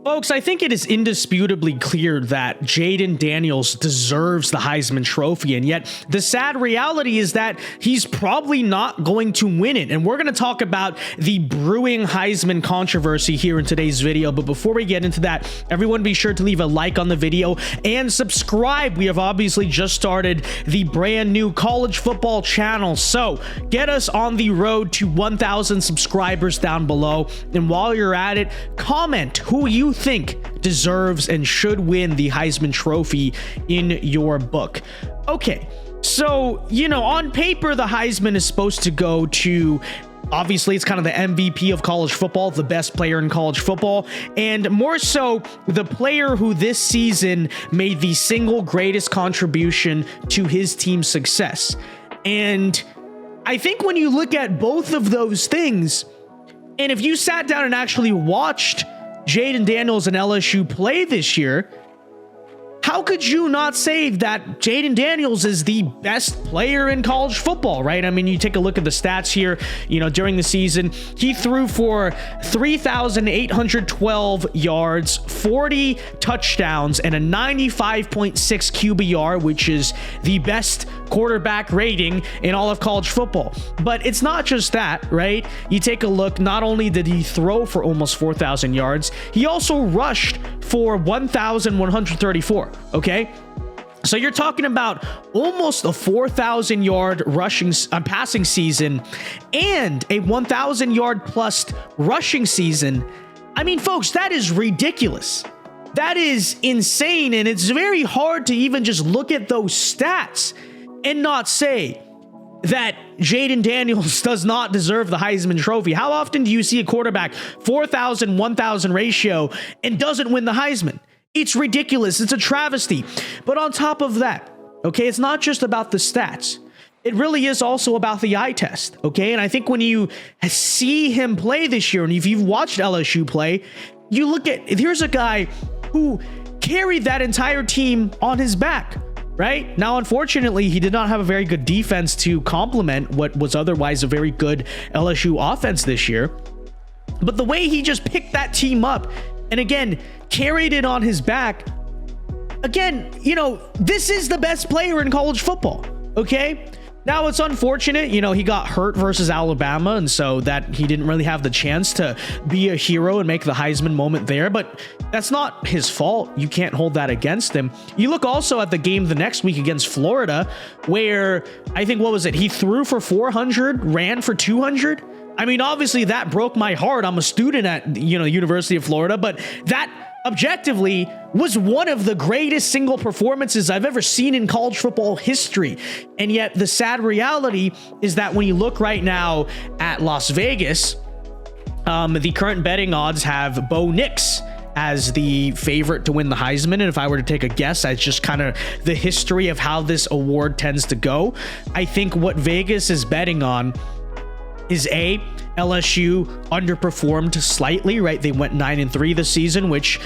Folks, I think it is indisputably clear that Jaden Daniels deserves the Heisman Trophy, and yet the sad reality is that he's probably not going to win it. And we're going to talk about the brewing Heisman controversy here in today's video. But before we get into that, everyone be sure to leave a like on the video and subscribe. We have obviously just started the brand new college football channel, so get us on the road to 1,000 subscribers down below. And while you're at it, comment who you think deserves and should win the Heisman Trophy in your book. Okay, so, on paper, the Heisman is supposed to go to, obviously, it's kind of the MVP of college football, the best player in college football, and more so, the player who this season made the single greatest contribution to his team's success. And I think when you look at both of those things, and if you sat down and actually watched Jaden Daniels and LSU play this year, how could you not say that Jaden Daniels is the best player in college football, right? I mean, you take a look at the stats here, during the season, he threw for 3,812 yards, 40 touchdowns, and a 95.6 QBR, which is the best quarterback rating in all of college football. But it's not just that, right? You take a look, not only did he throw for almost 4,000 yards, he also rushed for 1,134. Okay, so you're talking about almost a 4,000 yard passing season and a 1,000 yard plus rushing season. I mean, folks, that is ridiculous. That is insane, and it's very hard to even just look at those stats and not say that Jaden Daniels does not deserve the Heisman Trophy. How often do you see a quarterback 4,000, 1,000 ratio and doesn't win the Heisman? It's ridiculous. It's a travesty. But on top of that, okay, it's not just about the stats. It really is also about the eye test, okay? And I think when you see him play this year, and if you've watched LSU play, you look at, here's a guy who carried that entire team on his back, right? Now, unfortunately, he did not have a very good defense to complement what was otherwise a very good LSU offense this year. But the way he just picked that team up and again, carried it on his back. Again, this is the best player in college football, okay? Now, it's unfortunate, he got hurt versus Alabama, and so that he didn't really have the chance to be a hero and make the Heisman moment there, but that's not his fault. You can't hold that against him. You look also at the game the next week against Florida, where I think, he threw for 400, ran for 200. I mean, obviously that broke my heart. I'm a student at, the University of Florida, but that objectively was one of the greatest single performances I've ever seen in college football history. And yet the sad reality is that when you look right now at Las Vegas, the current betting odds have Bo Nix as the favorite to win the Heisman. And if I were to take a guess, that's just kind of the history of how this award tends to go. I think what Vegas is betting on is LSU underperformed slightly, right? They went 9-3 this season, which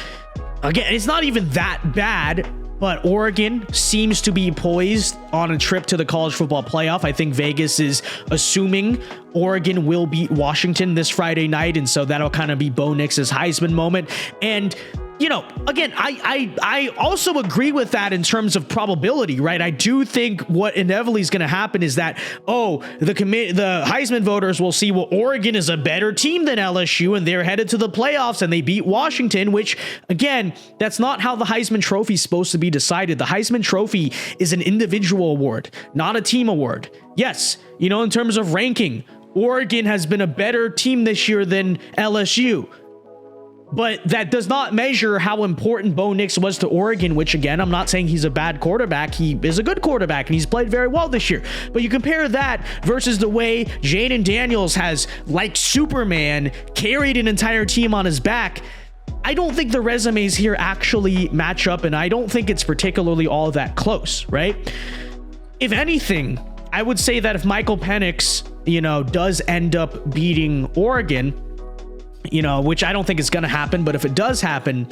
again, it's not even that bad, but Oregon seems to be poised on a trip to the college football playoff. I think Vegas is assuming Oregon will beat Washington this Friday night, and so that'll kind of be Bo Nix's Heisman moment. And again, I also agree with that in terms of probability, right? I do think what inevitably is going to happen is that, the Heisman voters will see, well, Oregon is a better team than LSU, and they're headed to the playoffs, and they beat Washington, which, again, that's not how the Heisman Trophy is supposed to be decided. The Heisman Trophy is an individual award, not a team award. Yes, in terms of ranking, Oregon has been a better team this year than LSU. But that does not measure how important Bo Nix was to Oregon, which, again, I'm not saying he's a bad quarterback. He is a good quarterback, and he's played very well this year. But you compare that versus the way Jaden Daniels has, like Superman, carried an entire team on his back. I don't think the resumes here actually match up, and I don't think it's particularly all that close, right? If anything, I would say that if Michael Penix, does end up beating Oregon, which I don't think is going to happen, but if it does happen,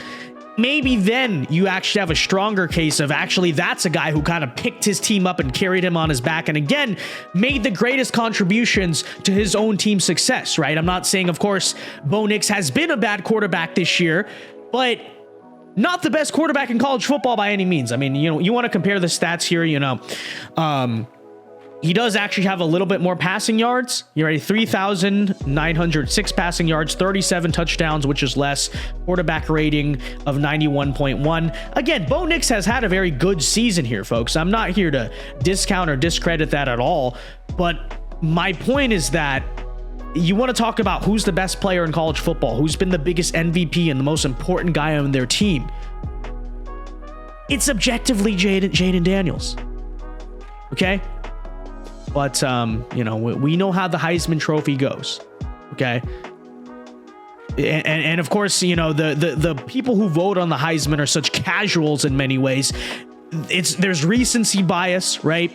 maybe then you actually have a stronger case of actually that's a guy who kind of picked his team up and carried him on his back and again made the greatest contributions to his own team's success, right? I'm not saying, of course, Bo Nix has been a bad quarterback this year, but not the best quarterback in college football by any means. I mean, you want to compare the stats here, he does actually have a little bit more passing yards. You're ready? 3,906 passing yards, 37 touchdowns, which is less. Quarterback rating of 91.1. Again, Bo Nix has had a very good season here, folks. I'm not here to discount or discredit that at all. But my point is that you want to talk about who's the best player in college football, who's been the biggest MVP and the most important guy on their team. It's objectively Jaden Daniels. Okay? But, we know how the Heisman Trophy goes, okay? And of course, the people who vote on the Heisman are such casuals in many ways. There's recency bias, right?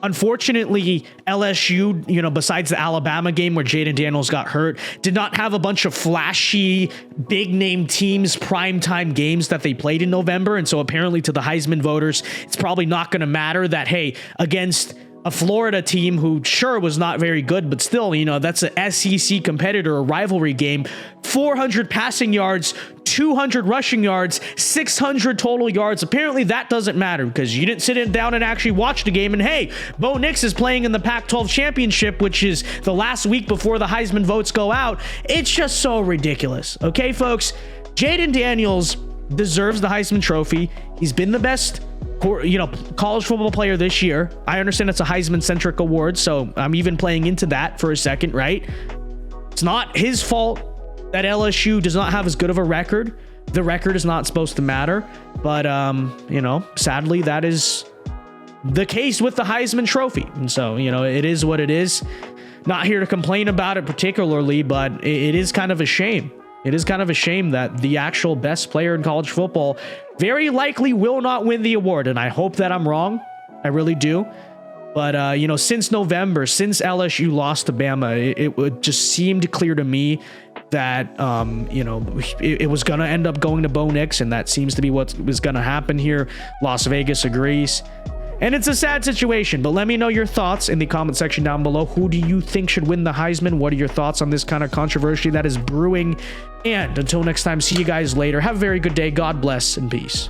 Unfortunately, LSU, besides the Alabama game where Jayden Daniels got hurt, did not have a bunch of flashy, big-name teams, primetime games that they played in November. And so apparently to the Heisman voters, it's probably not going to matter that, hey, against a Florida team who sure was not very good, but still, that's an SEC competitor, a rivalry game, 400 passing yards, 200 rushing yards, 600 total yards. Apparently that doesn't matter because you didn't sit down and actually watch the game. And hey, Bo Nix is playing in the Pac-12 championship, which is the last week before the Heisman votes go out. It's just so ridiculous. Okay, folks, Jaden Daniels deserves the Heisman Trophy. He's been the best college football player this year. I understand it's a Heisman-centric award, so I'm even playing into that for a second, right? It's not his fault that LSU does not have as good of a record. The record is not supposed to matter, but, sadly, that is the case with the Heisman Trophy. And so, it is what it is. Not here to complain about it particularly, but it is kind of a shame. It is kind of a shame that the actual best player in college football very likely will not win the award. And I hope that I'm wrong. I really do. But, since November, since LSU lost to Bama, it just seemed clear to me that, it was going to end up going to Bo Nix. And that seems to be what was going to happen here. Las Vegas agrees. And it's a sad situation, but let me know your thoughts in the comment section down below. Who do you think should win the Heisman? What are your thoughts on this kind of controversy that is brewing? And until next time, see you guys later. Have a very good day. God bless and peace.